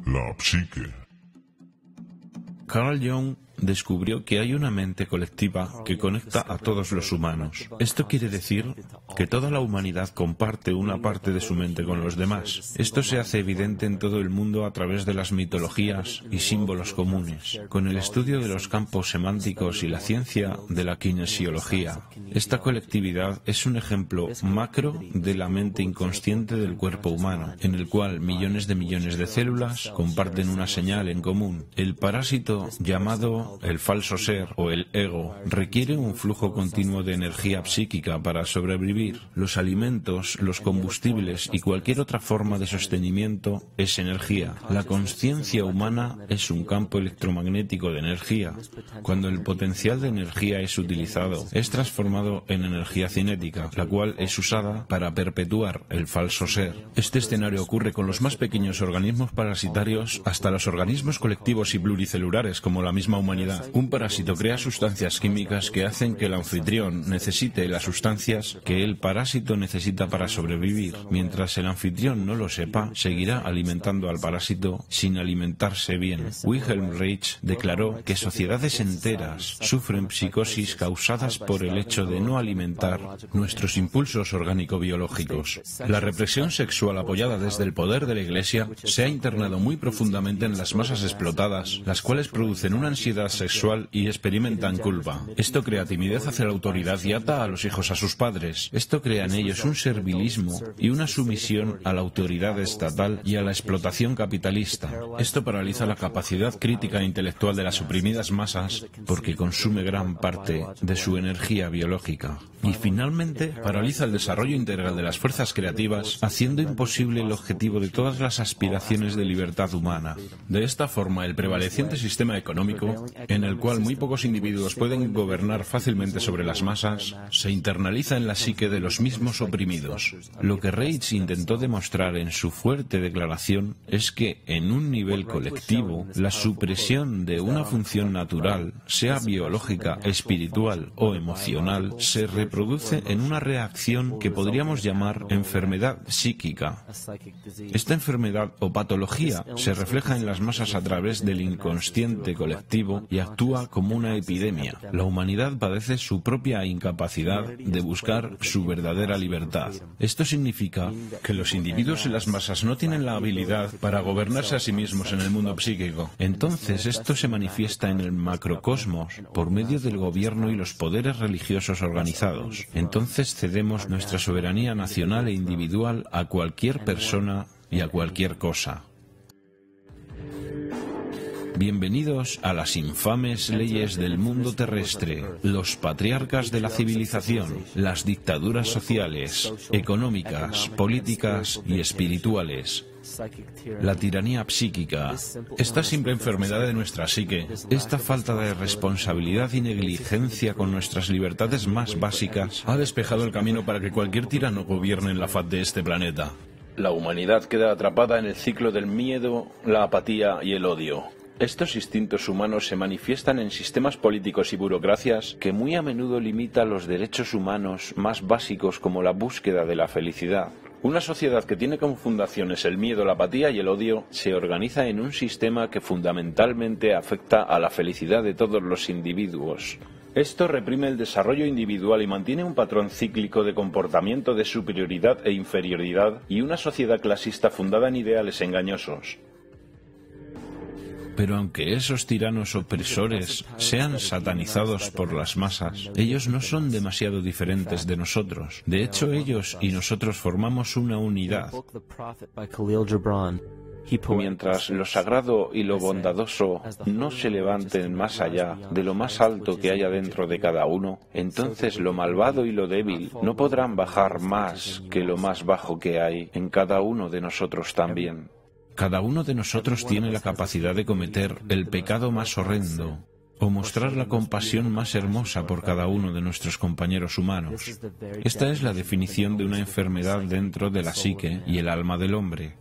La psique. Carl Jung descubrió que hay una mente colectiva que conecta a todos los humanos. Esto quiere decir que toda la humanidad comparte una parte de su mente con los demás. Esto se hace evidente en todo el mundo a través de las mitologías y símbolos comunes, con el estudio de los campos semánticos y la ciencia de la kinesiología. Esta colectividad es un ejemplo macro de la mente inconsciente del cuerpo humano, en el cual millones de células comparten una señal en común. El parásito llamado el falso ser o el ego requiere un flujo continuo de energía psíquica para sobrevivir. Los alimentos, los combustibles y cualquier otra forma de sostenimiento es energía. La consciencia humana es un campo electromagnético de energía. Cuando el potencial de energía es utilizado, es transformado en energía cinética, la cual es usada para perpetuar el falso ser. Este escenario ocurre con los más pequeños organismos parasitarios hasta los organismos colectivos y pluricelulares como la misma humanidad. Un parásito crea sustancias químicas que hacen que el anfitrión necesite las sustancias que el parásito necesita para sobrevivir. Mientras el anfitrión no lo sepa, seguirá alimentando al parásito sin alimentarse bien. Wilhelm Reich declaró que sociedades enteras sufren psicosis causadas por el hecho de no alimentar nuestros impulsos orgánico-biológicos. La represión sexual apoyada desde el poder de la Iglesia se ha internado muy profundamente en las masas explotadas, las cuales producen una ansiedad sexual y experimentan culpa. Esto crea timidez hacia la autoridad y ata a los hijos a sus padres. Esto crea en ellos un servilismo y una sumisión a la autoridad estatal y a la explotación capitalista. Esto paraliza la capacidad crítica e intelectual de las oprimidas masas porque consume gran parte de su energía biológica. Y finalmente paraliza el desarrollo integral de las fuerzas creativas, haciendo imposible el objetivo de todas las aspiraciones de libertad humana. De esta forma, el prevaleciente sistema económico, en el cual muy pocos individuos pueden gobernar fácilmente sobre las masas, se internaliza en la psique de los mismos oprimidos. Lo que Reich intentó demostrar en su fuerte declaración es que, en un nivel colectivo, la supresión de una función natural, sea biológica, espiritual o emocional, se reproduce en una reacción que podríamos llamar enfermedad psíquica. Esta enfermedad o patología se refleja en las masas a través del inconsciente colectivo y actúa como una epidemia. La humanidad padece su propia incapacidad de buscar su verdadera libertad. Esto significa que los individuos y las masas no tienen la habilidad para gobernarse a sí mismos en el mundo psíquico. Entonces esto se manifiesta en el macrocosmos por medio del gobierno y los poderes religiosos organizados. Entonces cedemos nuestra soberanía nacional e individual a cualquier persona y a cualquier cosa. Bienvenidos a las infames leyes del mundo terrestre, los patriarcas de la civilización, las dictaduras sociales, económicas, políticas y espirituales. La tiranía psíquica, esta simple enfermedad de nuestra psique, esta falta de responsabilidad y negligencia con nuestras libertades más básicas, ha despejado el camino para que cualquier tirano gobierne en la faz de este planeta. La humanidad queda atrapada en el ciclo del miedo, la apatía y el odio. Estos instintos humanos se manifiestan en sistemas políticos y burocracias que muy a menudo limitan los derechos humanos más básicos como la búsqueda de la felicidad. Una sociedad que tiene como fundaciones el miedo, la apatía y el odio se organiza en un sistema que fundamentalmente afecta a la felicidad de todos los individuos. Esto reprime el desarrollo individual y mantiene un patrón cíclico de comportamiento de superioridad e inferioridad y una sociedad clasista fundada en ideales engañosos. Pero aunque esos tiranos opresores sean satanizados por las masas, ellos no son demasiado diferentes de nosotros. De hecho, ellos y nosotros formamos una unidad. Mientras lo sagrado y lo bondadoso no se levanten más allá de lo más alto que haya dentro de cada uno, entonces lo malvado y lo débil no podrán bajar más que lo más bajo que hay en cada uno de nosotros también. Cada uno de nosotros tiene la capacidad de cometer el pecado más horrendo o mostrar la compasión más hermosa por cada uno de nuestros compañeros humanos. Esta es la definición de una enfermedad dentro de la psique y el alma del hombre.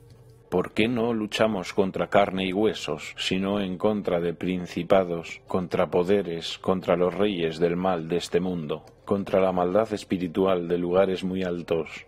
¿Por qué no luchamos contra carne y huesos, sino en contra de principados, contra poderes, contra los reyes del mal de este mundo, contra la maldad espiritual de lugares muy altos?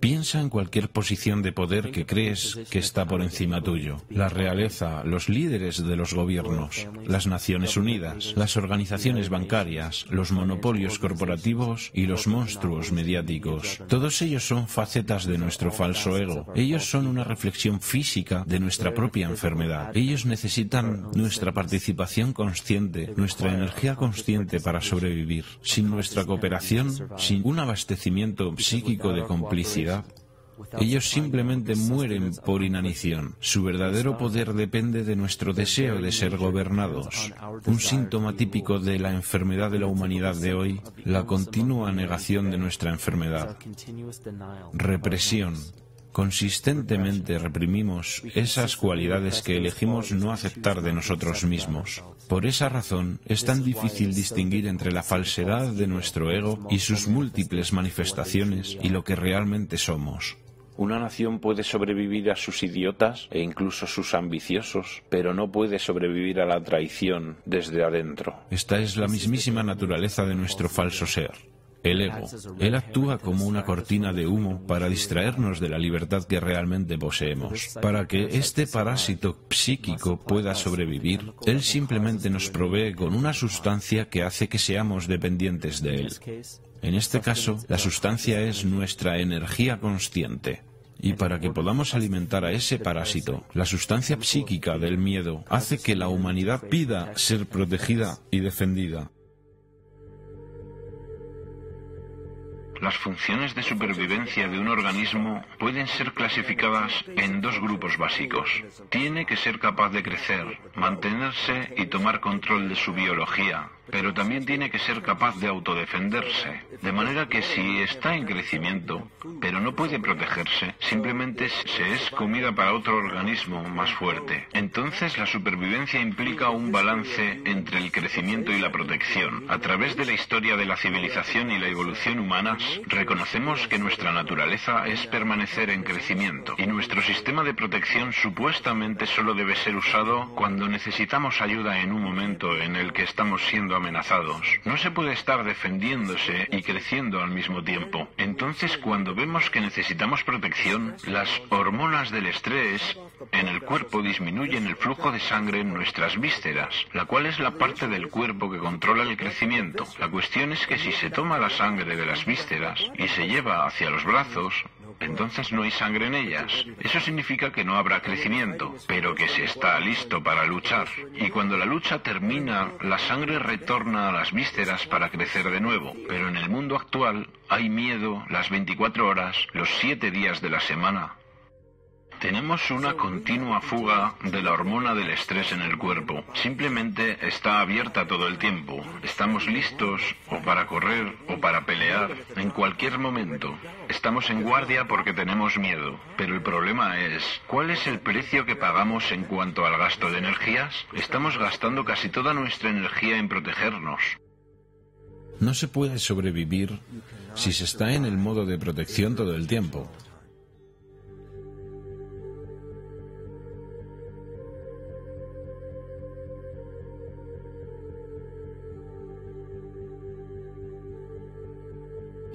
Piensa en cualquier posición de poder que crees que está por encima tuyo. La realeza, los líderes de los gobiernos, las Naciones Unidas, las organizaciones bancarias, los monopolios corporativos y los monstruos mediáticos. Todos ellos son facetas de nuestro falso ego. Ellos son una reflexión física de nuestra propia enfermedad. Ellos necesitan nuestra participación consciente, nuestra energía consciente para sobrevivir. Sin nuestra cooperación, sin un abastecimiento psíquico de complicidad, ellos simplemente mueren por inanición. Su verdadero poder depende de nuestro deseo de ser gobernados. Un síntoma típico de la enfermedad de la humanidad de hoy, la continua negación de nuestra enfermedad. Represión. Consistentemente reprimimos esas cualidades que elegimos no aceptar de nosotros mismos. Por esa razón, es tan difícil distinguir entre la falsedad de nuestro ego y sus múltiples manifestaciones y lo que realmente somos. Una nación puede sobrevivir a sus idiotas e incluso sus ambiciosos, pero no puede sobrevivir a la traición desde adentro. Esta es la mismísima naturaleza de nuestro falso ser. El ego. Él actúa como una cortina de humo para distraernos de la libertad que realmente poseemos. Para que este parásito psíquico pueda sobrevivir, él simplemente nos provee con una sustancia que hace que seamos dependientes de él. En este caso, la sustancia es nuestra energía consciente. Y para que podamos alimentar a ese parásito, la sustancia psíquica del miedo hace que la humanidad pida ser protegida y defendida. Las funciones de supervivencia de un organismo pueden ser clasificadas en dos grupos básicos. Tiene que ser capaz de crecer, mantenerse y tomar control de su biología, pero también tiene que ser capaz de autodefenderse. De manera que si está en crecimiento, pero no puede protegerse, simplemente se es comida para otro organismo más fuerte. Entonces la supervivencia implica un balance entre el crecimiento y la protección. A través de la historia de la civilización y la evolución humanas, reconocemos que nuestra naturaleza es permanecer en crecimiento y nuestro sistema de protección supuestamente solo debe ser usado cuando necesitamos ayuda en un momento en el que estamos siendo amenazados. No se puede estar defendiéndose y creciendo al mismo tiempo. Entonces, cuando vemos que necesitamos protección, las hormonas del estrés en el cuerpo disminuyen el flujo de sangre en nuestras vísceras, la cual es la parte del cuerpo que controla el crecimiento. La cuestión es que si se toma la sangre de las vísceras y se lleva hacia los brazos, entonces no hay sangre en ellas. Eso significa que no habrá crecimiento, pero que se está listo para luchar. Y cuando la lucha termina, la sangre retorna a las vísceras para crecer de nuevo. Pero en el mundo actual hay miedo las 24 horas, los 7 días de la semana. Tenemos una continua fuga de la hormona del estrés en el cuerpo. Simplemente está abierta todo el tiempo. Estamos listos o para correr o para pelear en cualquier momento. Estamos en guardia porque tenemos miedo. Pero el problema es, ¿cuál es el precio que pagamos en cuanto al gasto de energías? Estamos gastando casi toda nuestra energía en protegernos. No se puede sobrevivir si se está en el modo de protección todo el tiempo.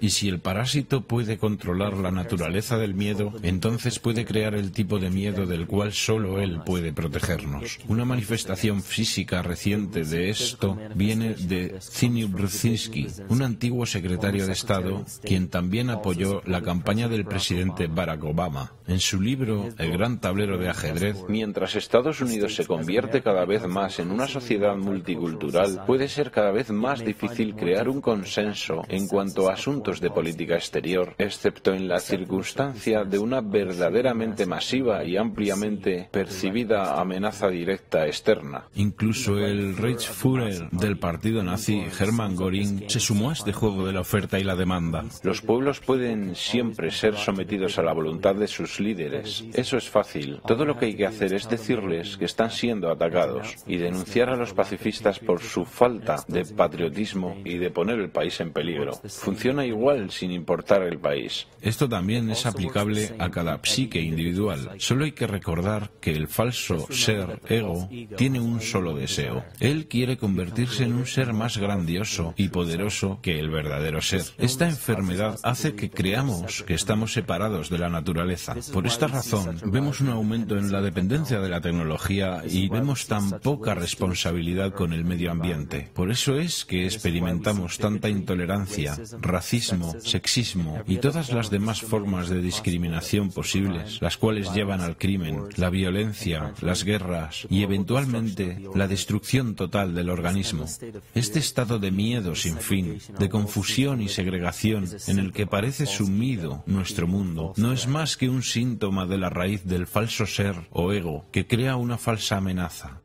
Y si el parásito puede controlar la naturaleza del miedo, entonces puede crear el tipo de miedo del cual solo él puede protegernos. Una manifestación física reciente de esto viene de Zbigniew Brzezinski, un antiguo secretario de Estado, quien también apoyó la campaña del presidente Barack Obama. En su libro El gran tablero de ajedrez, mientras Estados Unidos se convierte cada vez más en una sociedad multicultural, puede ser cada vez más difícil crear un consenso en cuanto a asuntos de política exterior, excepto en la circunstancia de una verdaderamente masiva y ampliamente percibida amenaza directa externa. Incluso el Reichsführer del partido nazi, Hermann Göring, se sumó a este juego de la oferta y la demanda. Los pueblos pueden siempre ser sometidos a la voluntad de sus líderes. Eso es fácil. Todo lo que hay que hacer es decirles que están siendo atacados y denunciar a los pacifistas por su falta de patriotismo y de poner el país en peligro. Funciona igual igual sin importar el país. Esto también es aplicable a cada psique individual. Solo hay que recordar que el falso ser, ego, tiene un solo deseo. Él quiere convertirse en un ser más grandioso y poderoso que el verdadero ser. Esta enfermedad hace que creamos que estamos separados de la naturaleza. Por esta razón, vemos un aumento en la dependencia de la tecnología y vemos tan poca responsabilidad con el medio ambiente. Por eso es que experimentamos tanta intolerancia, racismo, sexismo y todas las demás formas de discriminación posibles, las cuales llevan al crimen, la violencia, las guerras y eventualmente la destrucción total del organismo. Este estado de miedo sin fin, de confusión y segregación en el que parece sumido nuestro mundo, no es más que un síntoma de la raíz del falso ser o ego que crea una falsa amenaza.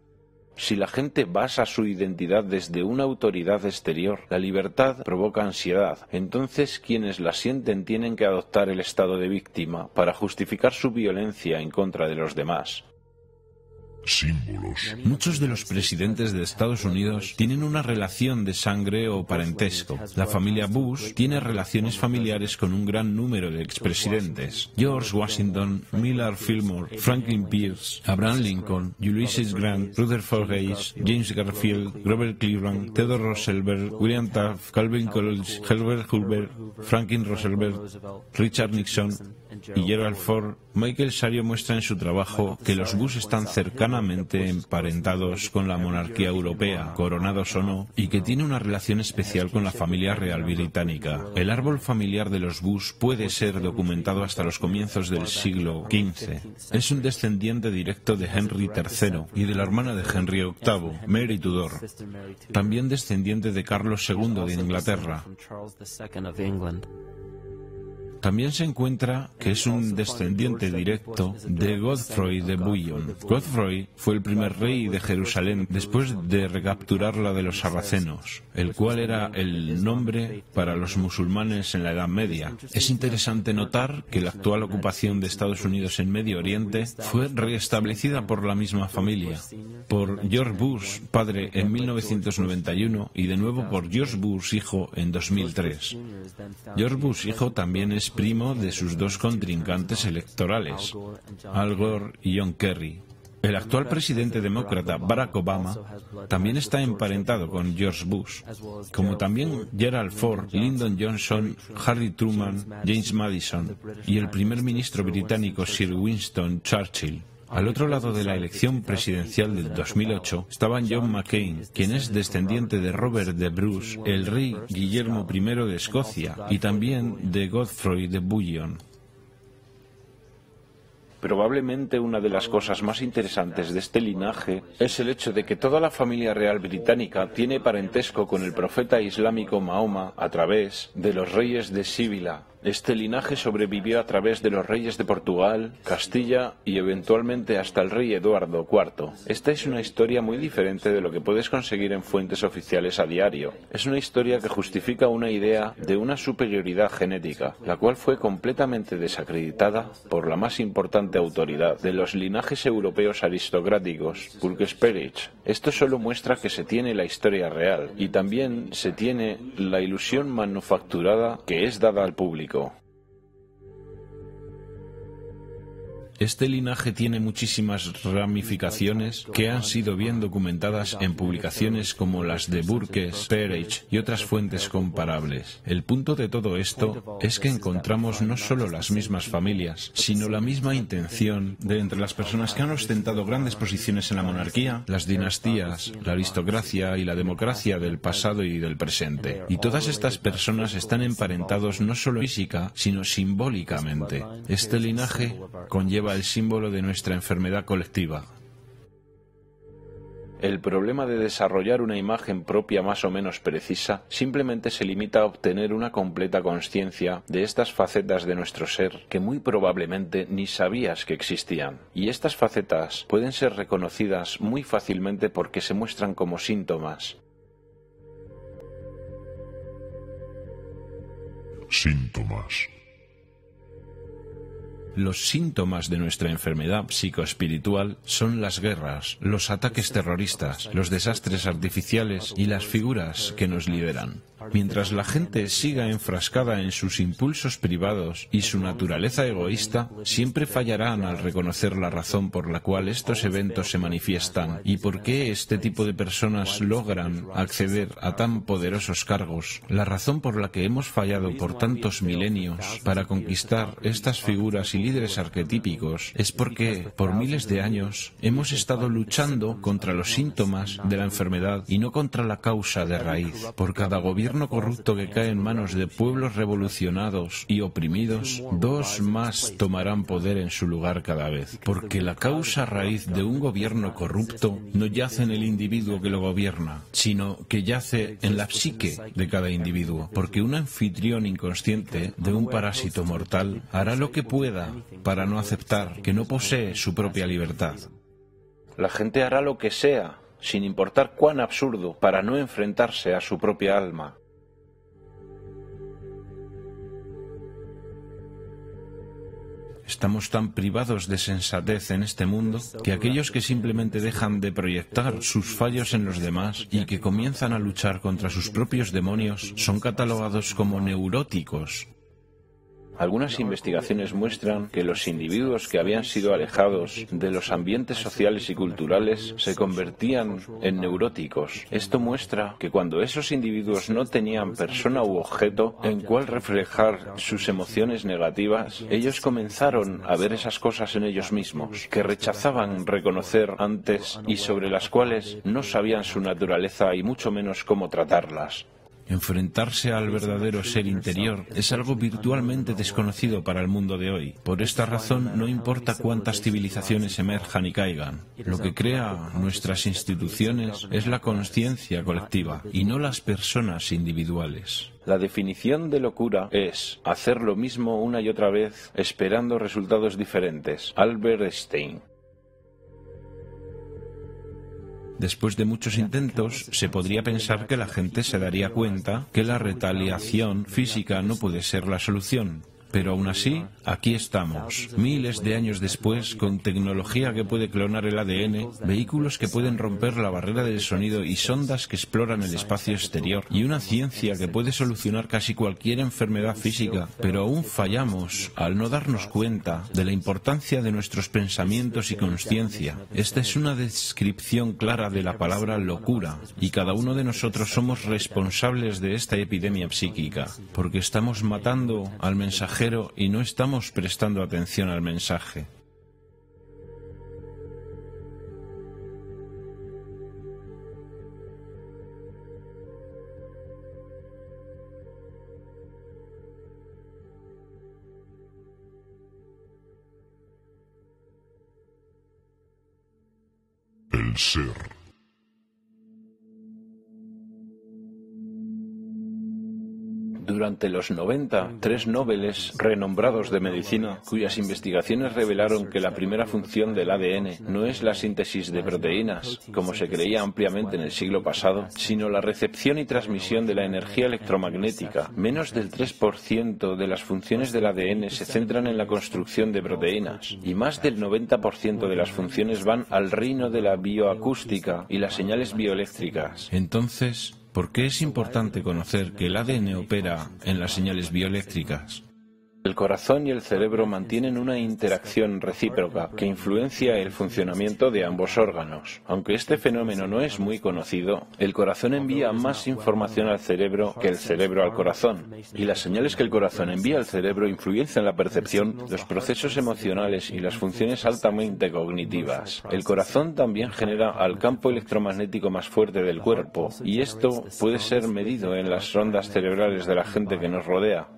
Si la gente basa su identidad desde una autoridad exterior, la libertad provoca ansiedad. Entonces, quienes la sienten tienen que adoptar el estado de víctima para justificar su violencia en contra de los demás. Símbolos. Muchos de los presidentes de Estados Unidos tienen una relación de sangre o parentesco. La familia Bush tiene relaciones familiares con un gran número de expresidentes. George Washington, Millard Fillmore, Franklin Pierce, Abraham Lincoln, Ulysses Grant, Rutherford Hayes, James Garfield, Grover Cleveland, Theodore Roosevelt, William Taft, Calvin Coolidge, Herbert Hoover, Franklin Roosevelt, Richard Nixon y Gerald Ford. Michael Sario muestra en su trabajo que los Bush están cercanamente emparentados con la monarquía europea, coronados o no, y que tiene una relación especial con la familia real británica. El árbol familiar de los Bush puede ser documentado hasta los comienzos del siglo XV. Es un descendiente directo de Henry III y de la hermana de Henry VIII, Mary Tudor. También descendiente de Carlos II de Inglaterra. También se encuentra que es un descendiente directo de Godfrey de Bouillon. Godfrey fue el primer rey de Jerusalén después de recapturarla de los sarracenos, el cual era el nombre para los musulmanes en la Edad Media. Es interesante notar que la actual ocupación de Estados Unidos en Medio Oriente fue restablecida por la misma familia, por George Bush, padre, en 1991 y de nuevo por George Bush, hijo, en 2003. George Bush, hijo, también es primo de sus dos contrincantes electorales, Al Gore y John Kerry. El actual presidente demócrata, Barack Obama, también está emparentado con George Bush, como también Gerald Ford, Lyndon Johnson, Harry Truman, James Madison y el primer ministro británico Sir Winston Churchill. Al otro lado de la elección presidencial del 2008 estaba John McCain, quien es descendiente de Robert de Bruce, el rey Guillermo I de Escocia, y también de Godfrey de Bouillon. Probablemente una de las cosas más interesantes de este linaje es el hecho de que toda la familia real británica tiene parentesco con el profeta islámico Mahoma a través de los reyes de Sibila. Este linaje sobrevivió a través de los reyes de Portugal, Castilla y eventualmente hasta el rey Eduardo IV. Esta es una historia muy diferente de lo que puedes conseguir en fuentes oficiales a diario. Es una historia que justifica una idea de una superioridad genética, la cual fue completamente desacreditada por la más importante autoridad de los linajes europeos aristocráticos, Pulkersperich. Esto solo muestra que se tiene la historia real y también se tiene la ilusión manufacturada que es dada al público. Este linaje tiene muchísimas ramificaciones que han sido bien documentadas en publicaciones como las de Burkes, Perich y otras fuentes comparables. El punto de todo esto es que encontramos no solo las mismas familias, sino la misma intención de entre las personas que han ostentado grandes posiciones en la monarquía, las dinastías, la aristocracia y la democracia del pasado y del presente. Y todas estas personas están emparentados no solo física, sino simbólicamente. Este linaje conlleva el símbolo de nuestra enfermedad colectiva. El problema de desarrollar una imagen propia más o menos precisa simplemente se limita a obtener una completa consciencia de estas facetas de nuestro ser que muy probablemente ni sabías que existían. Y estas facetas pueden ser reconocidas muy fácilmente porque se muestran como síntomas. Síntomas. Los síntomas de nuestra enfermedad psicoespiritual son las guerras, los ataques terroristas, los desastres artificiales y las figuras que nos liberan. Mientras la gente siga enfrascada en sus impulsos privados y su naturaleza egoísta, siempre fallarán al reconocer la razón por la cual estos eventos se manifiestan y por qué este tipo de personas logran acceder a tan poderosos cargos. La razón por la que hemos fallado por tantos milenios para conquistar estas figuras y líderes arquetípicos es porque, por miles de años, hemos estado luchando contra los síntomas de la enfermedad y no contra la causa de raíz. Por cada gobierno corrupto que cae en manos de pueblos revolucionados y oprimidos, dos más tomarán poder en su lugar cada vez. Porque la causa raíz de un gobierno corrupto no yace en el individuo que lo gobierna, sino que yace en la psique de cada individuo. Porque un anfitrión inconsciente de un parásito mortal hará lo que pueda para no aceptar que no posee su propia libertad. La gente hará lo que sea, sin importar cuán absurdo, para no enfrentarse a su propia alma. Estamos tan privados de sensatez en este mundo que aquellos que simplemente dejan de proyectar sus fallos en los demás y que comienzan a luchar contra sus propios demonios son catalogados como neuróticos. Algunas investigaciones muestran que los individuos que habían sido alejados de los ambientes sociales y culturales se convertían en neuróticos. Esto muestra que cuando esos individuos no tenían persona u objeto en cual reflejar sus emociones negativas, ellos comenzaron a ver esas cosas en ellos mismos, que rechazaban reconocer antes y sobre las cuales no sabían su naturaleza y mucho menos cómo tratarlas. Enfrentarse al verdadero ser interior es algo virtualmente desconocido para el mundo de hoy. Por esta razón, no importa cuántas civilizaciones emerjan y caigan. Lo que crea nuestras instituciones es la conciencia colectiva y no las personas individuales. La definición de locura es hacer lo mismo una y otra vez esperando resultados diferentes. Albert Einstein. Después de muchos intentos, se podría pensar que la gente se daría cuenta que la retaliación física no puede ser la solución. Pero aún así, aquí estamos, miles de años después, con tecnología que puede clonar el ADN, vehículos que pueden romper la barrera del sonido y sondas que exploran el espacio exterior, y una ciencia que puede solucionar casi cualquier enfermedad física. Pero aún fallamos al no darnos cuenta de la importancia de nuestros pensamientos y conciencia. Esta es una descripción clara de la palabra locura, y cada uno de nosotros somos responsables de esta epidemia psíquica, porque estamos matando al mensajero y no estamos prestando atención al mensaje. El ser. Durante los 90, 3 Nobeles renombrados de medicina, cuyas investigaciones revelaron que la primera función del ADN no es la síntesis de proteínas, como se creía ampliamente en el siglo pasado, sino la recepción y transmisión de la energía electromagnética. Menos del 3% de las funciones del ADN se centran en la construcción de proteínas, y más del 90% de las funciones van al reino de la bioacústica y las señales bioeléctricas. Entonces, ¿por qué es importante conocer que el ADN opera en las señales bioeléctricas? El corazón y el cerebro mantienen una interacción recíproca que influencia el funcionamiento de ambos órganos. Aunque este fenómeno no es muy conocido, el corazón envía más información al cerebro que el cerebro al corazón, y las señales que el corazón envía al cerebro influencian la percepción, los procesos emocionales y las funciones altamente cognitivas. El corazón también genera al campo electromagnético más fuerte del cuerpo, y esto puede ser medido en las ondas cerebrales de la gente que nos rodea.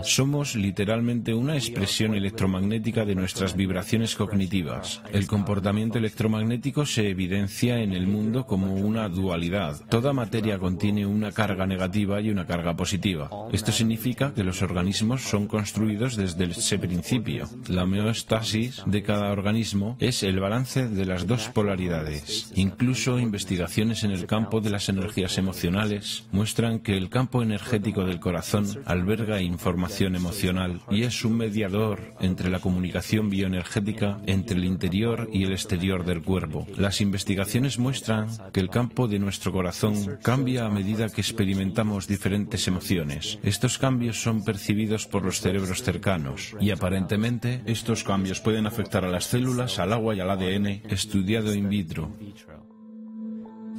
Somos literalmente una expresión electromagnética de nuestras vibraciones cognitivas. El comportamiento electromagnético se evidencia en el mundo como una dualidad. Toda materia contiene una carga negativa y una carga positiva. Esto significa que los organismos son construidos desde ese principio. La homeostasis de cada organismo es el balance de las dos polaridades. Incluso investigaciones en el campo de las energías emocionales muestran muestran que el campo energético del corazón alberga información emocional y es un mediador entre la comunicación bioenergética entre el interior y el exterior del cuerpo. Las investigaciones muestran que el campo de nuestro corazón cambia a medida que experimentamos diferentes emociones. Estos cambios son percibidos por los cerebros cercanos y aparentemente estos cambios pueden afectar a las células, al agua y al ADN, estudiado in vitro.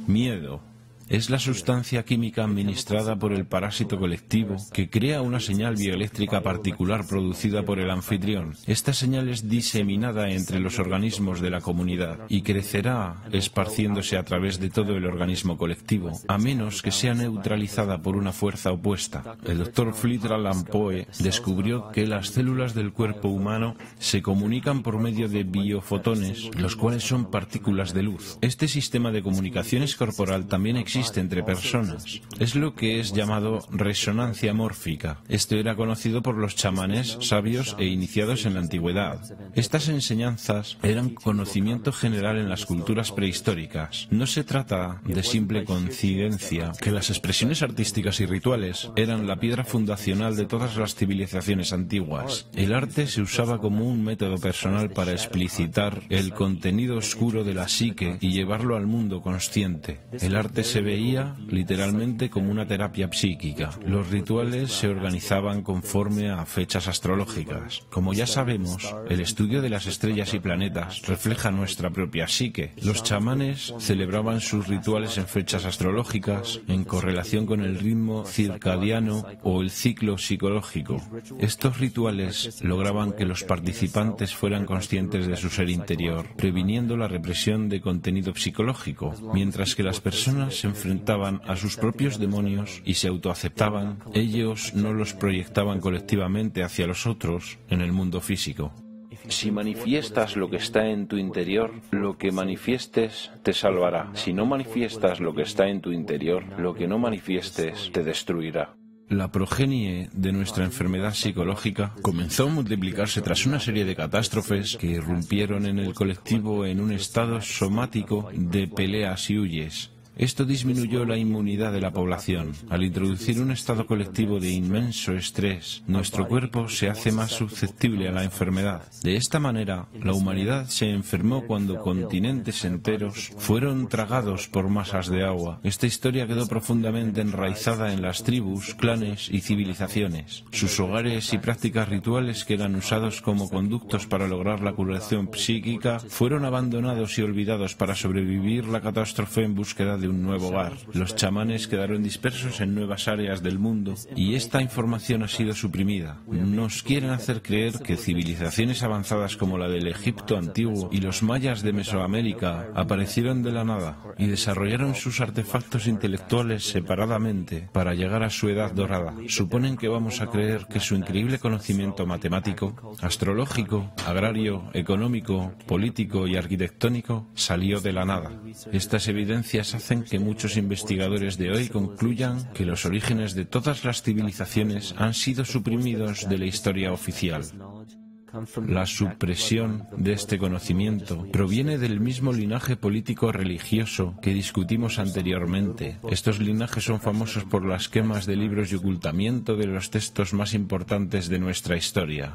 Miedo. Es la sustancia química administrada por el parásito colectivo que crea una señal bioeléctrica particular producida por el anfitrión. Esta señal es diseminada entre los organismos de la comunidad y crecerá esparciéndose a través de todo el organismo colectivo, a menos que sea neutralizada por una fuerza opuesta. El Dr. Fritz Alan Poe descubrió que las células del cuerpo humano se comunican por medio de biofotones, los cuales son partículas de luz. Este sistema de comunicaciones corporal también existe entre personas. Es lo que es llamado resonancia mórfica. Esto era conocido por los chamanes sabios e iniciados en la antigüedad. Estas enseñanzas eran conocimiento general en las culturas prehistóricas. No se trata de simple coincidencia que las expresiones artísticas y rituales eran la piedra fundacional de todas las civilizaciones antiguas. El arte se usaba como un método personal para explicitar el contenido oscuro de la psique y llevarlo al mundo consciente. El arte se veía literalmente como una terapia psíquica. Los rituales se organizaban conforme a fechas astrológicas. Como ya sabemos, el estudio de las estrellas y planetas refleja nuestra propia psique. Los chamanes celebraban sus rituales en fechas astrológicas en correlación con el ritmo circadiano o el ciclo psicológico. Estos rituales lograban que los participantes fueran conscientes de su ser interior, previniendo la represión de contenido psicológico, mientras que las personas se enfrentaban a sus propios demonios y se autoaceptaban, ellos no los proyectaban colectivamente hacia los otros en el mundo físico. Si manifiestas lo que está en tu interior, lo que manifiestes te salvará. Si no manifiestas lo que está en tu interior, lo que no manifiestes te destruirá. La progenie de nuestra enfermedad psicológica comenzó a multiplicarse tras una serie de catástrofes que irrumpieron en el colectivo en un estado somático de peleas y huyes. Esto disminuyó la inmunidad de la población. Al introducir un estado colectivo de inmenso estrés, nuestro cuerpo se hace más susceptible a la enfermedad. De esta manera, la humanidad se enfermó cuando continentes enteros fueron tragados por masas de agua. Esta historia quedó profundamente enraizada en las tribus, clanes y civilizaciones. Sus hogares y prácticas rituales que eran usados como conductos para lograr la curación psíquica fueron abandonados y olvidados para sobrevivir la catástrofe en búsqueda de un nuevo hogar. Los chamanes quedaron dispersos en nuevas áreas del mundo y esta información ha sido suprimida. Nos quieren hacer creer que civilizaciones avanzadas como la del Egipto antiguo y los mayas de Mesoamérica aparecieron de la nada y desarrollaron sus artefactos intelectuales separadamente para llegar a su edad dorada. Suponen que vamos a creer que su increíble conocimiento matemático, astrológico, agrario, económico, político y arquitectónico salió de la nada. Estas evidencias hacen que muchos investigadores de hoy concluyan que los orígenes de todas las civilizaciones han sido suprimidos de la historia oficial. La supresión de este conocimiento proviene del mismo linaje político-religioso que discutimos anteriormente. Estos linajes son famosos por las quemas de libros y ocultamiento de los textos más importantes de nuestra historia.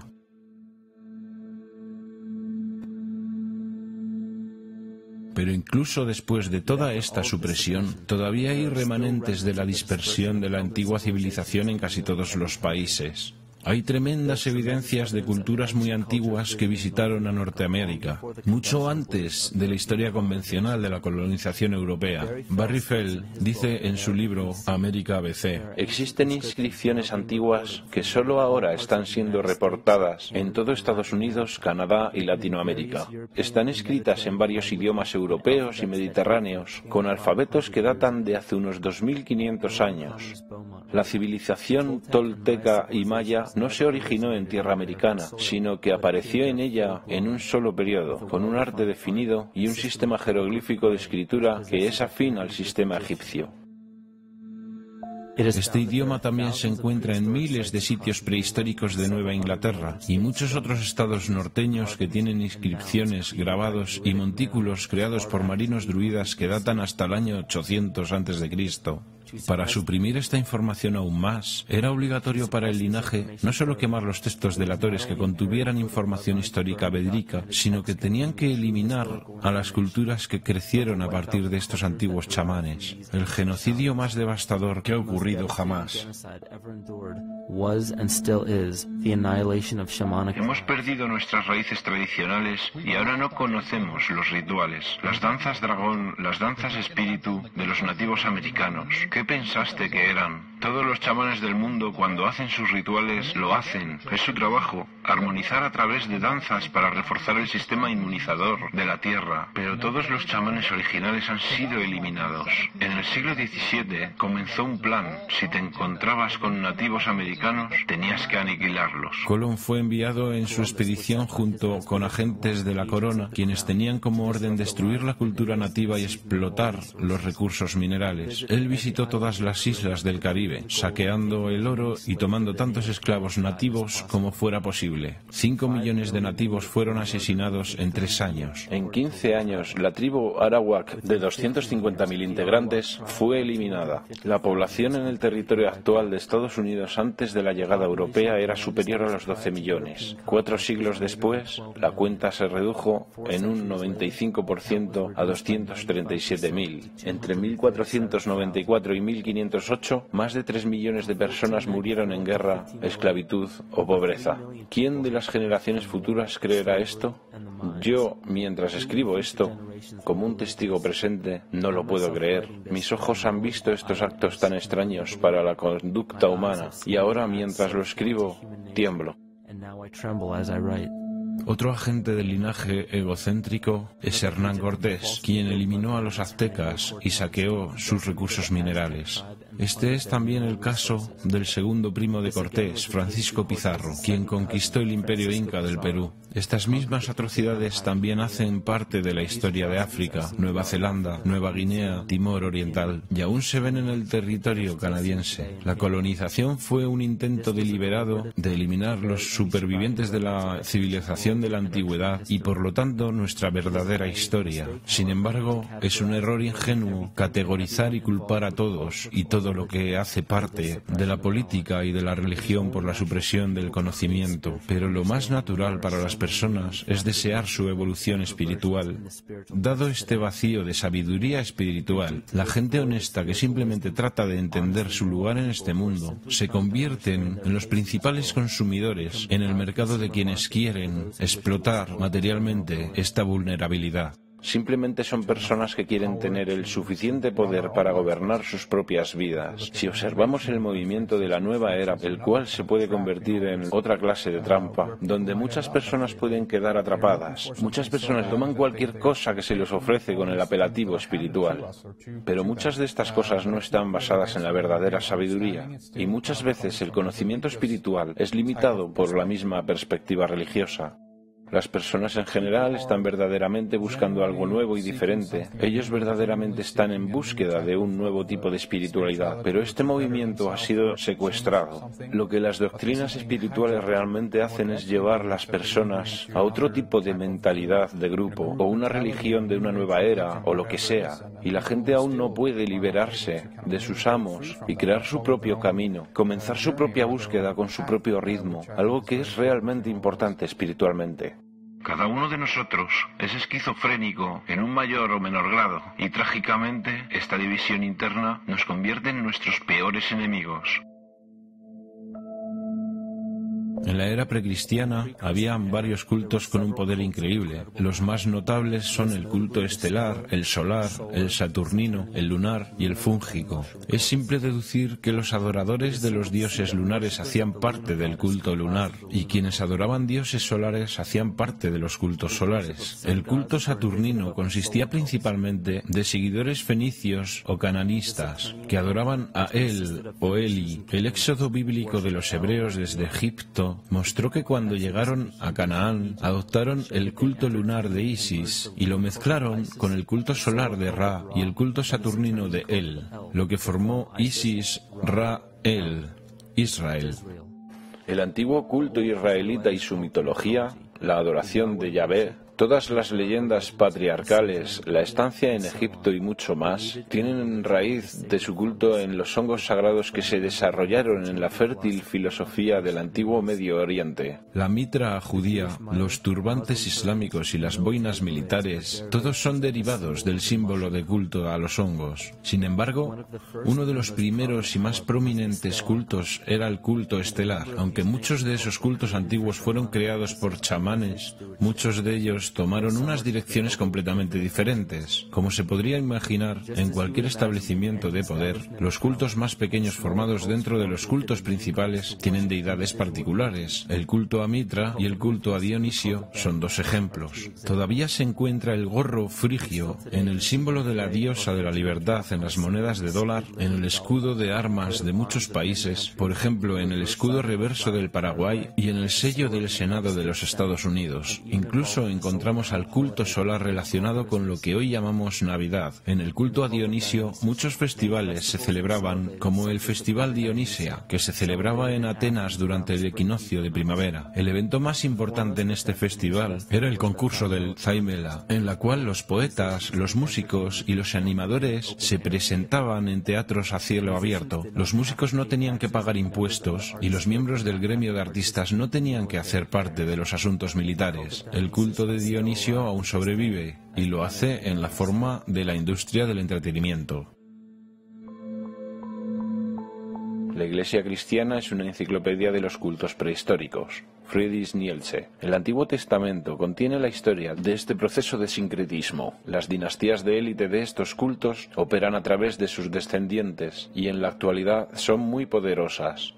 Pero incluso después de toda esta supresión, todavía hay remanentes de la dispersión de la antigua civilización en casi todos los países. Hay tremendas evidencias de culturas muy antiguas que visitaron a Norteamérica, mucho antes de la historia convencional de la colonización europea. Barry Feld dice en su libro América ABC: existen inscripciones antiguas que solo ahora están siendo reportadas en todo Estados Unidos, Canadá y Latinoamérica. Están escritas en varios idiomas europeos y mediterráneos, con alfabetos que datan de hace unos 2500 años. La civilización tolteca y maya no se originó en tierra americana, sino que apareció en ella en un solo periodo, con un arte definido y un sistema jeroglífico de escritura que es afín al sistema egipcio. Este idioma también se encuentra en miles de sitios prehistóricos de Nueva Inglaterra y muchos otros estados norteños que tienen inscripciones, grabados y montículos creados por marinos druidas que datan hasta el año 800 a.C. Para suprimir esta información aún más, era obligatorio para el linaje no solo quemar los textos delatores que contuvieran información histórica verídica, sino que tenían que eliminar a las culturas que crecieron a partir de estos antiguos chamanes. El genocidio más devastador que ha ocurrido jamás. Hemos perdido nuestras raíces tradicionales y ahora no conocemos los rituales, las danzas dragón, las danzas espíritu de los nativos americanos. ¿Qué pensaste que eran? Todos los chamanes del mundo, cuando hacen sus rituales, lo hacen. Es su trabajo, armonizar a través de danzas para reforzar el sistema inmunizador de la Tierra. Pero todos los chamanes originales han sido eliminados. En el siglo XVII comenzó un plan. Si te encontrabas con nativos americanos, tenías que aniquilarlos. Colón fue enviado en su expedición junto con agentes de la corona, quienes tenían como orden destruir la cultura nativa y explotar los recursos minerales. Él visitó todas las islas del Caribe, saqueando el oro y tomando tantos esclavos nativos como fuera posible. 5 millones de nativos fueron asesinados en 3 años. En 15 años, la tribu arawak, de 250.000 integrantes, fue eliminada. La población en el territorio actual de Estados Unidos antes de la llegada europea era superior a los 12 millones. 4 siglos después, la cuenta se redujo en un 95% a 237.000. Entre 1494 y 1508, más de 3 millones de personas murieron en guerra, esclavitud o pobreza. ¿Quién de las generaciones futuras creerá esto? Yo, mientras escribo esto, como un testigo presente, no lo puedo creer. Mis ojos han visto estos actos tan extraños para la conducta humana, y ahora, mientras lo escribo, tiemblo. Otro agente del linaje egocéntrico es Hernán Cortés, quien eliminó a los aztecas y saqueó sus recursos minerales. Este es también el caso del segundo primo de Cortés, Francisco Pizarro, quien conquistó el imperio inca del Perú. Estas mismas atrocidades también hacen parte de la historia de África, Nueva Zelanda, Nueva Guinea, Timor Oriental, y aún se ven en el territorio canadiense. La colonización fue un intento deliberado de eliminar los supervivientes de la civilización de la antigüedad y por lo tanto nuestra verdadera historia. Sin embargo, es un error ingenuo categorizar y culpar a todos y todo lo que hace parte de la política y de la religión por la supresión del conocimiento, pero lo más natural para las personas es desear su evolución espiritual. Dado este vacío de sabiduría espiritual, la gente honesta que simplemente trata de entender su lugar en este mundo se convierten en los principales consumidores en el mercado de quienes quieren explotar materialmente esta vulnerabilidad. Simplemente son personas que quieren tener el suficiente poder para gobernar sus propias vidas. Si observamos el movimiento de la nueva era, el cual se puede convertir en otra clase de trampa, donde muchas personas pueden quedar atrapadas. Muchas personas toman cualquier cosa que se les ofrece con el apelativo espiritual. Pero muchas de estas cosas no están basadas en la verdadera sabiduría. Y muchas veces el conocimiento espiritual es limitado por la misma perspectiva religiosa. Las personas en general están verdaderamente buscando algo nuevo y diferente. Ellos verdaderamente están en búsqueda de un nuevo tipo de espiritualidad, pero este movimiento ha sido secuestrado. Lo que las doctrinas espirituales realmente hacen es llevar a las personas a otro tipo de mentalidad de grupo, o una religión de una nueva era, o lo que sea. Y la gente aún no puede liberarse de sus amos y crear su propio camino, comenzar su propia búsqueda con su propio ritmo, algo que es realmente importante espiritualmente. Cada uno de nosotros es esquizofrénico en un mayor o menor grado y trágicamente esta división interna nos convierte en nuestros peores enemigos. En la era precristiana había varios cultos con un poder increíble. Los más notables son el culto estelar, el solar, el saturnino, el lunar y el fúngico. Es simple deducir que los adoradores de los dioses lunares hacían parte del culto lunar y quienes adoraban dioses solares hacían parte de los cultos solares. El culto saturnino consistía principalmente de seguidores fenicios o cananistas que adoraban a El o Eli. El éxodo bíblico de los hebreos desde Egipto mostró que cuando llegaron a Canaán adoptaron el culto lunar de Isis y lo mezclaron con el culto solar de Ra y el culto saturnino de El, lo que formó Isis, Ra, El, Israel. El antiguo culto israelita y su mitología, la adoración de Yahvé, Todas las leyendas patriarcales, la estancia en Egipto y mucho más, tienen raíz de su culto en los hongos sagrados que se desarrollaron en la fértil filosofía del antiguo Medio Oriente. La mitra judía, los turbantes islámicos y las boinas militares, todos son derivados del símbolo de culto a los hongos. Sin embargo, uno de los primeros y más prominentes cultos era el culto estelar. Aunque muchos de esos cultos antiguos fueron creados por chamanes, muchos de ellos tomaron unas direcciones completamente diferentes. Como se podría imaginar, en cualquier establecimiento de poder, los cultos más pequeños formados dentro de los cultos principales tienen deidades particulares. El culto a Mitra y el culto a Dionisio son dos ejemplos. Todavía se encuentra el gorro frigio en el símbolo de la diosa de la libertad en las monedas de dólar, en el escudo de armas de muchos países, por ejemplo en el escudo reverso del Paraguay y en el sello del Senado de los Estados Unidos. Incluso encontramos al culto solar relacionado con lo que hoy llamamos Navidad. En el culto a Dionisio, muchos festivales se celebraban, como el Festival Dionisia, que se celebraba en Atenas durante el equinoccio de primavera. El evento más importante en este festival era el concurso del Zaimela, en la cual los poetas, los músicos y los animadores se presentaban en teatros a cielo abierto. Los músicos no tenían que pagar impuestos y los miembros del gremio de artistas no tenían que hacer parte de los asuntos militares. El culto de Dionisio aún sobrevive y lo hace en la forma de la industria del entretenimiento. La Iglesia cristiana es una enciclopedia de los cultos prehistóricos. Friedrich Nietzsche. El Antiguo Testamento contiene la historia de este proceso de sincretismo. Las dinastías de élite de estos cultos operan a través de sus descendientes y en la actualidad son muy poderosas.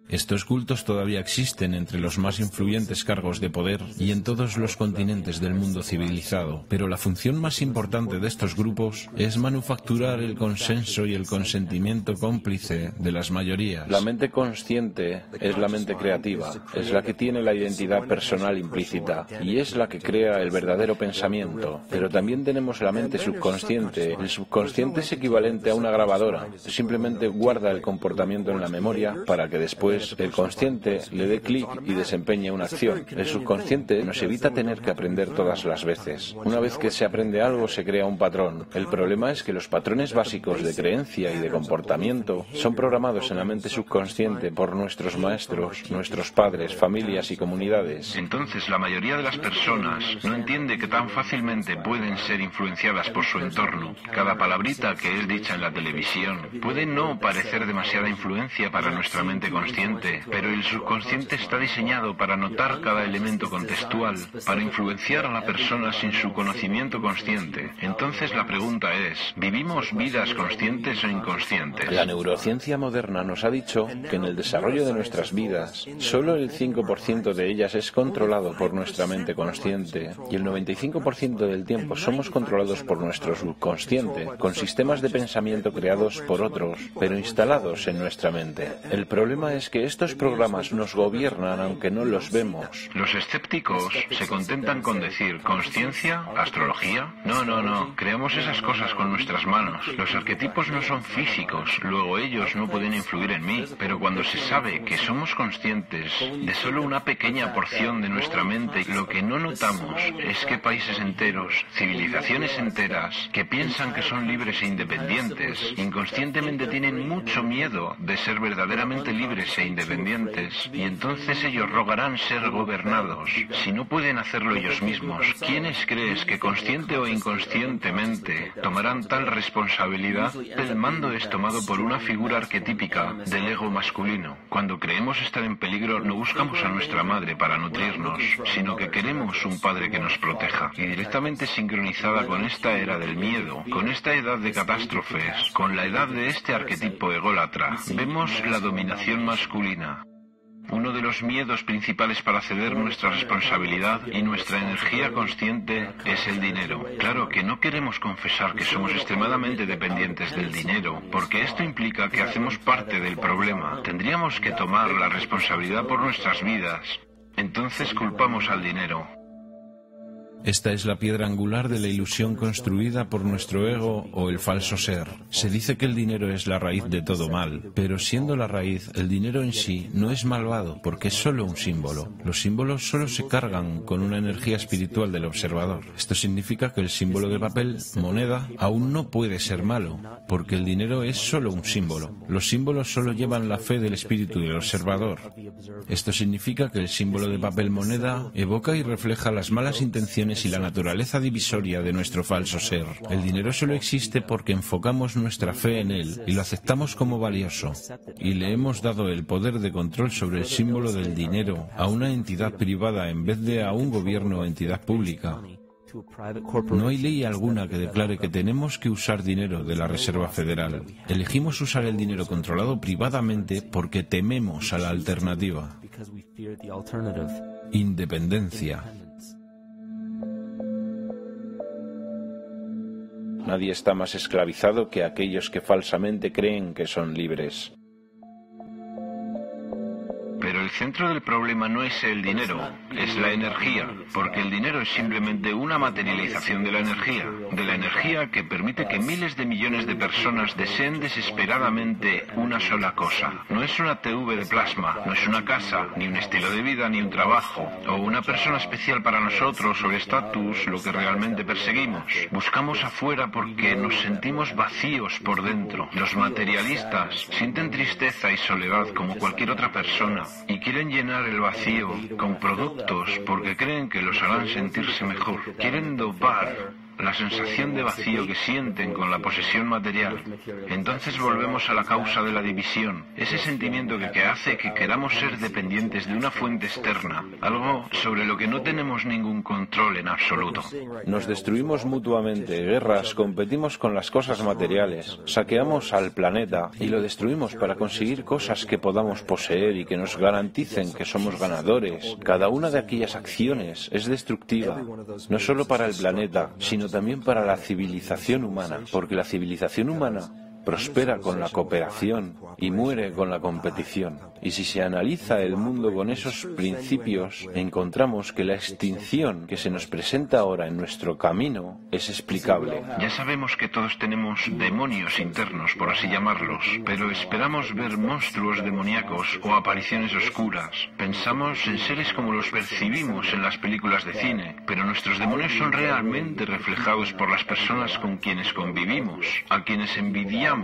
Estos cultos todavía existen entre los más influyentes cargos de poder y en todos los continentes del mundo civilizado, pero la función más importante de estos grupos es manufacturar el consenso y el consentimiento cómplice de las mayorías. La mente consciente es la mente creativa, es la que tiene la identidad personal implícita y es la que crea el verdadero pensamiento, pero también tenemos la mente subconsciente. El subconsciente es equivalente a una grabadora, simplemente guarda el comportamiento en la memoria para que después el consciente le dé clic y desempeñe una acción. El subconsciente nos evita tener que aprender todas las veces. Una vez que se aprende algo se crea un patrón. El problema es que los patrones básicos de creencia y de comportamiento son programados en la mente subconsciente por nuestros maestros, nuestros padres, familias y comunidades. Entonces la mayoría de las personas no entiende que tan fácilmente pueden ser influenciadas por su entorno. Cada palabrita que es dicha en la televisión puede no parecer demasiada influencia para nuestra mente consciente, pero el subconsciente está diseñado para notar cada elemento contextual, para influenciar a la persona sin su conocimiento consciente. Entonces la pregunta es, ¿vivimos vidas conscientes o inconscientes? La neurociencia moderna nos ha dicho que en el desarrollo de nuestras vidas, solo el 5% de ellas es controlado por nuestra mente consciente y el 95% del tiempo somos controlados por nuestro subconsciente, con sistemas de pensamiento creados por otros, pero instalados en nuestra mente. El problema es que estos programas nos gobiernan aunque no los vemos. Los escépticos se contentan con decir ¿conciencia? ¿Astrología? No, creamos esas cosas con nuestras manos. Los arquetipos no son físicos, luego ellos no pueden influir en mí, pero cuando se sabe que somos conscientes de solo una pequeña porción de nuestra mente, lo que no notamos es que países enteros, civilizaciones enteras, que piensan que son libres e independientes, inconscientemente tienen mucho miedo de ser verdaderamente libres e independientes, y entonces ellos rogarán ser gobernados. Si no pueden hacerlo ellos mismos, ¿quiénes crees que consciente o inconscientemente tomarán tal responsabilidad? El mando es tomado por una figura arquetípica del ego masculino. Cuando creemos estar en peligro, no buscamos a nuestra madre para nutrirnos, sino que queremos un padre que nos proteja. Y directamente sincronizada con esta era del miedo, con esta edad de catástrofes, con la edad de este arquetipo ególatra, vemos la dominación masculina. Uno de los miedos principales para ceder nuestra responsabilidad y nuestra energía consciente es el dinero. Claro que no queremos confesar que somos extremadamente dependientes del dinero, porque esto implica que hacemos parte del problema. Tendríamos que tomar la responsabilidad por nuestras vidas. Entonces culpamos al dinero. Esta es la piedra angular de la ilusión construida por nuestro ego o el falso ser. Se dice que el dinero es la raíz de todo mal, pero siendo la raíz, el dinero en sí no es malvado porque es solo un símbolo. Los símbolos solo se cargan con una energía espiritual del observador. Esto significa que el símbolo de papel, moneda, aún no puede ser malo, porque el dinero es solo un símbolo. Los símbolos solo llevan la fe del espíritu del observador. Esto significa que el símbolo de papel moneda evoca y refleja las malas intenciones y la naturaleza divisoria de nuestro falso ser. El dinero solo existe porque enfocamos nuestra fe en él y lo aceptamos como valioso. Y le hemos dado el poder de control sobre el símbolo del dinero a una entidad privada en vez de a un gobierno o entidad pública. No hay ley alguna que declare que tenemos que usar dinero de la Reserva Federal. Elegimos usar el dinero controlado privadamente porque tememos a la alternativa. Independencia. Nadie está más esclavizado que aquellos que falsamente creen que son libres. Pero el centro del problema no es el dinero, es la energía, porque el dinero es simplemente una materialización de la energía que permite que miles de millones de personas deseen desesperadamente una sola cosa. No es una TV de plasma, no es una casa, ni un estilo de vida, ni un trabajo, o una persona especial para nosotros, o el estatus, lo que realmente perseguimos. Buscamos afuera porque nos sentimos vacíos por dentro. Los materialistas sienten tristeza y soledad como cualquier otra persona, y quieren llenar el vacío con productos porque creen que los harán sentirse mejor. Quieren dopar la sensación de vacío que sienten con la posesión material. Entonces volvemos a la causa de la división, ese sentimiento que hace que queramos ser dependientes de una fuente externa, algo sobre lo que no tenemos ningún control en absoluto. Nos destruimos mutuamente, guerras, competimos con las cosas materiales, saqueamos al planeta y lo destruimos para conseguir cosas que podamos poseer y que nos garanticen que somos ganadores. Cada una de aquellas acciones es destructiva, no solo para el planeta, sino también para la civilización humana, porque la civilización humana prospera con la cooperación y muere con la competición. Y si se analiza el mundo con esos principios, encontramos que la extinción que se nos presenta ahora en nuestro camino es explicable. Ya sabemos que todos tenemos demonios internos, por así llamarlos, pero esperamos ver monstruos demoníacos o apariciones oscuras. Pensamos en seres como los percibimos en las películas de cine, pero nuestros demonios son realmente reflejados por las personas con quienes convivimos, a quienes envidiamos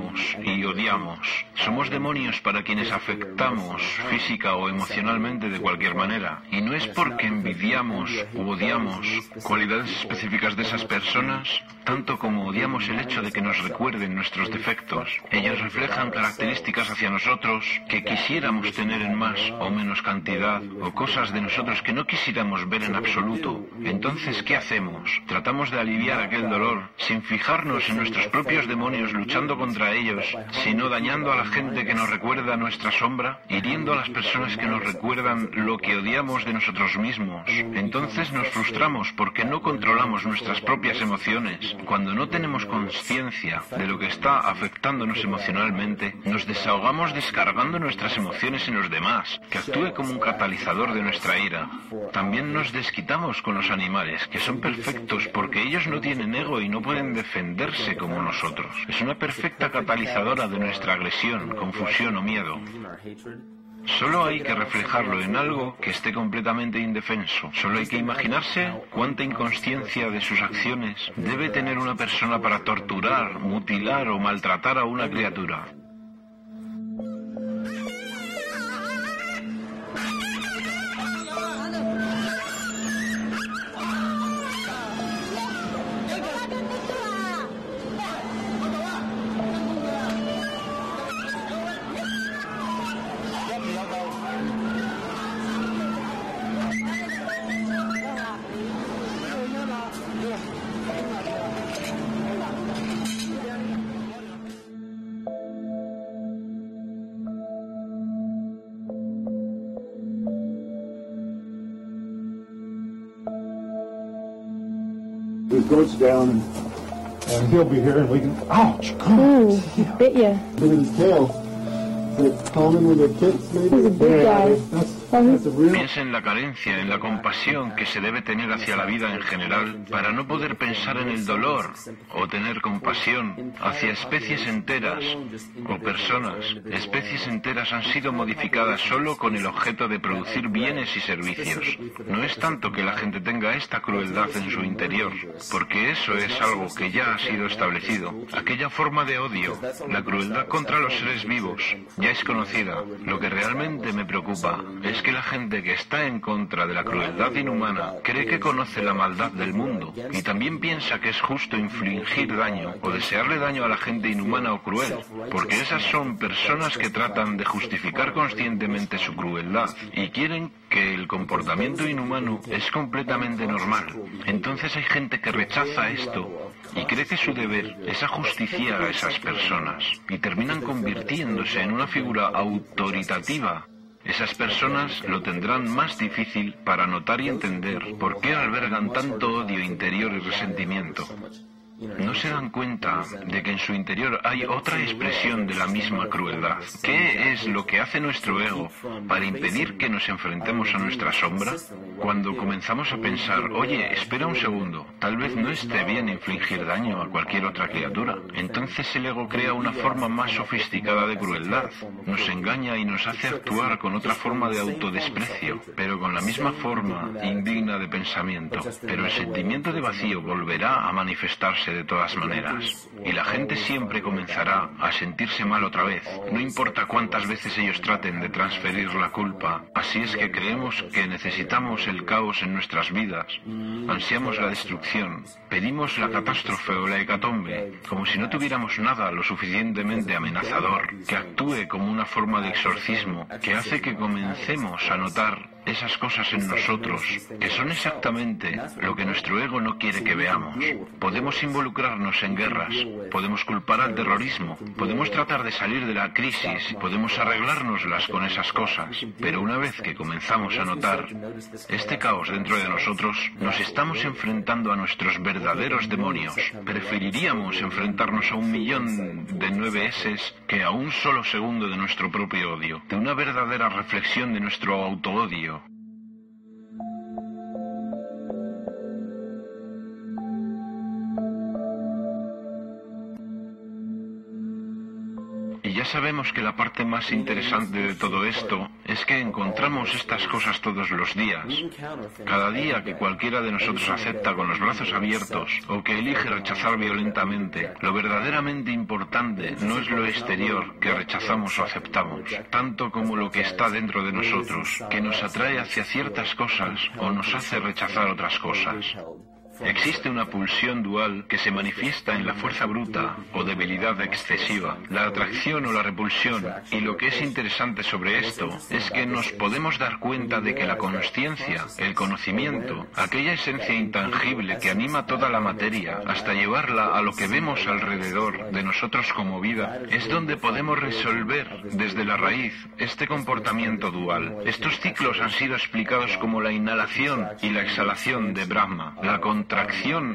y odiamos. Somos demonios para quienes afectamos física o emocionalmente de cualquier manera. Y no es porque envidiamos u odiamos cualidades específicas de esas personas, tanto como odiamos el hecho de que nos recuerden nuestros defectos. Ellos reflejan características hacia nosotros que quisiéramos tener en más o menos cantidad, o cosas de nosotros que no quisiéramos ver en absoluto. Entonces, ¿qué hacemos? Tratamos de aliviar aquel dolor sin fijarnos en nuestros propios demonios luchando contra ellos, sino dañando a la gente que nos recuerda nuestra sombra, hiriendo a las personas que nos recuerdan lo que odiamos de nosotros mismos. Entonces nos frustramos porque no controlamos nuestras propias emociones. Cuando no tenemos conciencia de lo que está afectándonos emocionalmente, nos desahogamos descargando nuestras emociones en los demás, que actúe como un catalizador de nuestra ira. También nos desquitamos con los animales, que son perfectos porque ellos no tienen ego y no pueden defenderse como nosotros. Es una perfecta catalizadora de nuestra agresión, confusión o miedo. Solo hay que reflejarlo en algo que esté completamente indefenso. Solo hay que imaginarse cuánta inconsciencia de sus acciones debe tener una persona para torturar, mutilar o maltratar a una criatura. His goat's down, and he'll be here, and we can. Ouch! God, Ooh, he bit you. bit his tail. They call them when they're kids, maybe? He's a good guy. That's a real... Piensa en la carencia, en la compasión que se debe tener hacia la vida en general para no poder pensar en el dolor o tener compasión hacia especies enteras o personas. Especies enteras han sido modificadas solo con el objeto de producir bienes y servicios. No es tanto que la gente tenga esta crueldad en su interior, porque eso es algo que ya ha sido establecido. Aquella forma de odio, la crueldad contra los seres vivos, ya es conocida. Lo que realmente me preocupa es que la gente que está en contra de la crueldad inhumana cree que conoce la maldad del mundo y también piensa que es justo infligir daño o desearle daño a la gente inhumana o cruel, porque esas son personas que tratan de justificar conscientemente su crueldad y quieren que el comportamiento inhumano es completamente normal. Entonces hay gente que rechaza esto y cree que su deber es ajusticiar a esas personas y terminan convirtiéndose en una figura autoritativa. Esas personas lo tendrán más difícil para notar y entender por qué albergan tanto odio interior y resentimiento. No se dan cuenta de que en su interior hay otra expresión de la misma crueldad. ¿Qué es lo que hace nuestro ego para impedir que nos enfrentemos a nuestra sombra? Cuando comenzamos a pensar, oye, espera un segundo, tal vez no esté bien infligir daño a cualquier otra criatura. Entonces el ego crea una forma más sofisticada de crueldad. Nos engaña y nos hace actuar con otra forma de autodesprecio, pero con la misma forma indigna de pensamiento. Pero el sentimiento de vacío volverá a manifestarse de todas maneras, y la gente siempre comenzará a sentirse mal otra vez, no importa cuántas veces ellos traten de transferir la culpa. Así es que creemos que necesitamos el caos en nuestras vidas, ansiamos la destrucción, pedimos la catástrofe o la hecatombe, como si no tuviéramos nada lo suficientemente amenazador, que actúe como una forma de exorcismo, que hace que comencemos a notar esas cosas en nosotros, que son exactamente lo que nuestro ego no quiere que veamos. Podemos involucrarnos en guerras, podemos culpar al terrorismo, podemos tratar de salir de la crisis, podemos arreglárnoslas con esas cosas, pero una vez que comenzamos a notar este caos dentro de nosotros, nos estamos enfrentando a nuestros verdaderos demonios. Preferiríamos enfrentarnos a 1.000.000 de 9S que a un solo segundo de nuestro propio odio, de una verdadera reflexión de nuestro autoodio. Y ya sabemos que la parte más interesante de todo esto es que encontramos estas cosas todos los días. Cada día que cualquiera de nosotros acepta con los brazos abiertos o que elige rechazar violentamente, lo verdaderamente importante no es lo exterior que rechazamos o aceptamos, tanto como lo que está dentro de nosotros, que nos atrae hacia ciertas cosas o nos hace rechazar otras cosas. Existe una pulsión dual que se manifiesta en la fuerza bruta o debilidad excesiva, la atracción o la repulsión, y lo que es interesante sobre esto es que nos podemos dar cuenta de que la consciencia, el conocimiento, aquella esencia intangible que anima toda la materia hasta llevarla a lo que vemos alrededor de nosotros como vida, es donde podemos resolver desde la raíz este comportamiento dual. Estos ciclos han sido explicados como la inhalación y la exhalación de Brahma, la contracción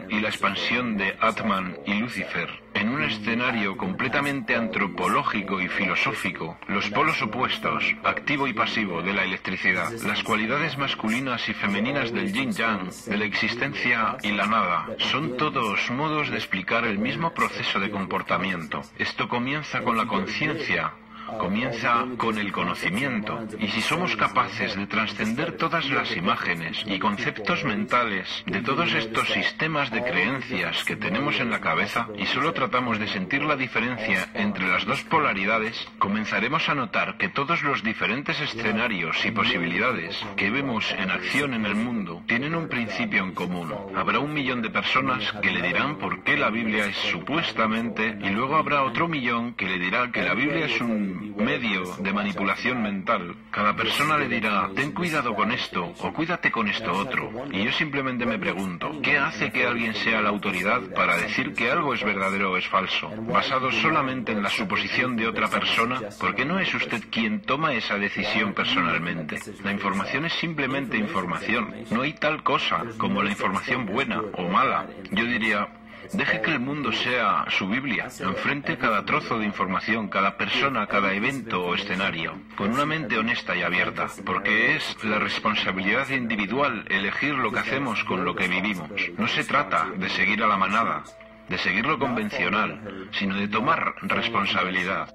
y la expansión de Atman y Lucifer, en un escenario completamente antropológico y filosófico, los polos opuestos, activo y pasivo, de la electricidad, las cualidades masculinas y femeninas del yin-yang, de la existencia y la nada, son todos modos de explicar el mismo proceso de comportamiento. Esto comienza con la conciencia, comienza con el conocimiento, y si somos capaces de trascender todas las imágenes y conceptos mentales de todos estos sistemas de creencias que tenemos en la cabeza y solo tratamos de sentir la diferencia entre las dos polaridades, comenzaremos a notar que todos los diferentes escenarios y posibilidades que vemos en acción en el mundo tienen un principio en común. Habrá 1.000.000 de personas que le dirán por qué la Biblia es supuestamente, y luego habrá otro 1.000.000 que le dirá que la Biblia es un medio de manipulación mental. Cada persona le dirá, ten cuidado con esto o cuídate con esto otro. Y yo simplemente me pregunto, ¿qué hace que alguien sea la autoridad para decir que algo es verdadero o es falso? ¿Basado solamente en la suposición de otra persona? Porque no es usted quien toma esa decisión personalmente. La información es simplemente información. No hay tal cosa como la información buena o mala. Yo diría, Deje que el mundo sea su Biblia. Enfrente cada trozo de información, cada persona, cada evento o escenario, con una mente honesta y abierta, porque es la responsabilidad individual elegir lo que hacemos con lo que vivimos. No se trata de seguir a la manada, de seguir lo convencional, sino de tomar responsabilidad.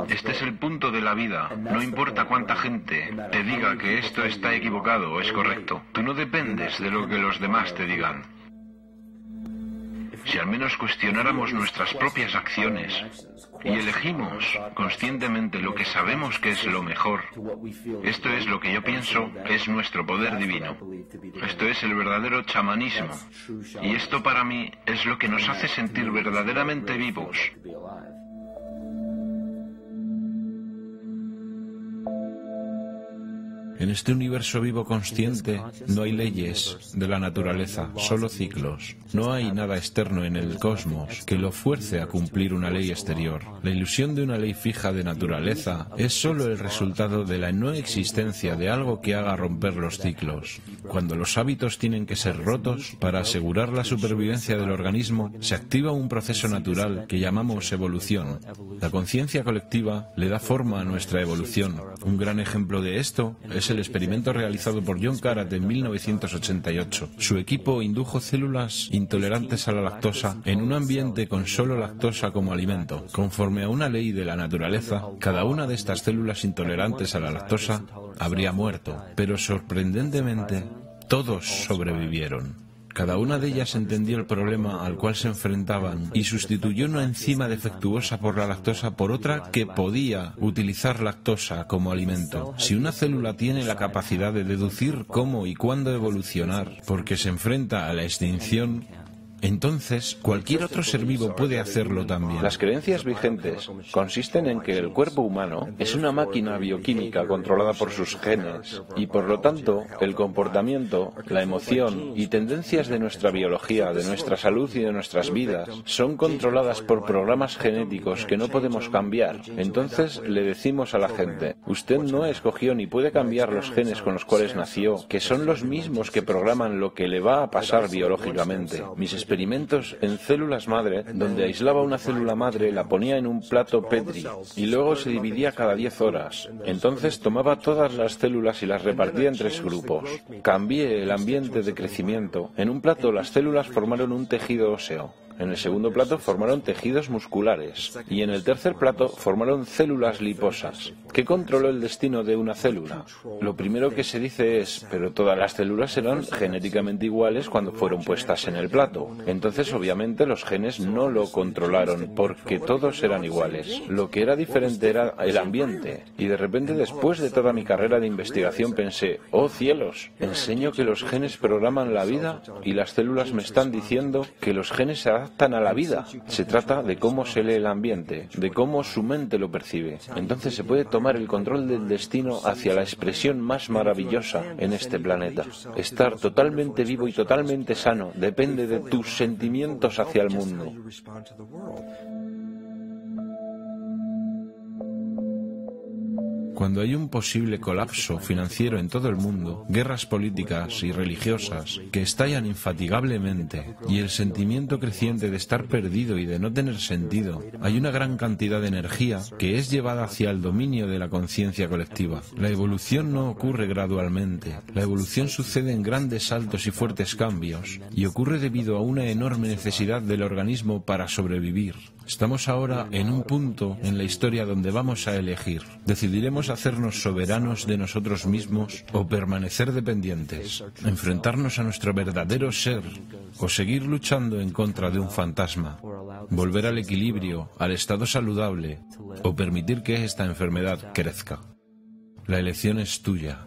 Este es el punto de la vida. No importa cuánta gente te diga que esto está equivocado o es correcto. Tú no dependes de lo que los demás te digan. Si al menos cuestionáramos nuestras propias acciones y elegimos conscientemente lo que sabemos que es lo mejor, esto es lo que yo pienso es nuestro poder divino. Esto es el verdadero chamanismo. Y esto para mí es lo que nos hace sentir verdaderamente vivos. En este universo vivo consciente no hay leyes de la naturaleza, solo ciclos. No hay nada externo en el cosmos que lo fuerce a cumplir una ley exterior. La ilusión de una ley fija de naturaleza es solo el resultado de la no existencia de algo que haga romper los ciclos. Cuando los hábitos tienen que ser rotos, para asegurar la supervivencia del organismo, se activa un proceso natural que llamamos evolución. La conciencia colectiva le da forma a nuestra evolución. Un gran ejemplo de esto es el experimento realizado por John Karat en 1988. Su equipo indujo células intolerantes a la lactosa en un ambiente con solo lactosa como alimento. Conforme a una ley de la naturaleza, cada una de estas células intolerantes a la lactosa habría muerto, pero sorprendentemente, todos sobrevivieron. Cada una de ellas entendió el problema al cual se enfrentaban y sustituyó una enzima defectuosa por la lactosa por otra que podía utilizar lactosa como alimento. Si una célula tiene la capacidad de deducir cómo y cuándo evolucionar porque se enfrenta a la extinción, entonces cualquier otro ser vivo puede hacerlo también. Las creencias vigentes consisten en que el cuerpo humano es una máquina bioquímica controlada por sus genes y por lo tanto el comportamiento, la emoción y tendencias de nuestra biología, de nuestra salud y de nuestras vidas son controladas por programas genéticos que no podemos cambiar. Entonces le decimos a la gente, usted no escogió ni puede cambiar los genes con los cuales nació, que son los mismos que programan lo que le va a pasar biológicamente. Mis experimentos en células madre, donde aislaba una célula madre, la ponía en un plato Petri y luego se dividía cada 10 horas. Entonces tomaba todas las células y las repartía en 3 grupos. Cambié el ambiente de crecimiento. En un plato las células formaron un tejido óseo. En el segundo plato formaron tejidos musculares y en el tercer plato formaron células liposas. ¿Qué controló el destino de una célula? Lo primero que se dice es, pero todas las células eran genéticamente iguales cuando fueron puestas en el plato. Entonces, obviamente, los genes no lo controlaron porque todos eran iguales. Lo que era diferente era el ambiente. Y de repente, después de toda mi carrera de investigación, pensé, ¡oh cielos! Enseño que los genes programan la vida y las células me están diciendo que los genes se adaptan a la vida. Se trata de cómo se lee el ambiente, de cómo su mente lo percibe. Entonces se puede tomar el control del destino hacia la expresión más maravillosa en este planeta. Estar totalmente vivo y totalmente sano depende de tus sentimientos hacia el mundo. Cuando hay un posible colapso financiero en todo el mundo, guerras políticas y religiosas que estallan infatigablemente y el sentimiento creciente de estar perdido y de no tener sentido, hay una gran cantidad de energía que es llevada hacia el dominio de la conciencia colectiva. La evolución no ocurre gradualmente. La evolución sucede en grandes saltos y fuertes cambios y ocurre debido a una enorme necesidad del organismo para sobrevivir. Estamos ahora en un punto en la historia donde vamos a elegir. Decidiremos hacernos soberanos de nosotros mismos o permanecer dependientes, enfrentarnos a nuestro verdadero ser o seguir luchando en contra de un fantasma, volver al equilibrio, al estado saludable o permitir que esta enfermedad crezca. La elección es tuya.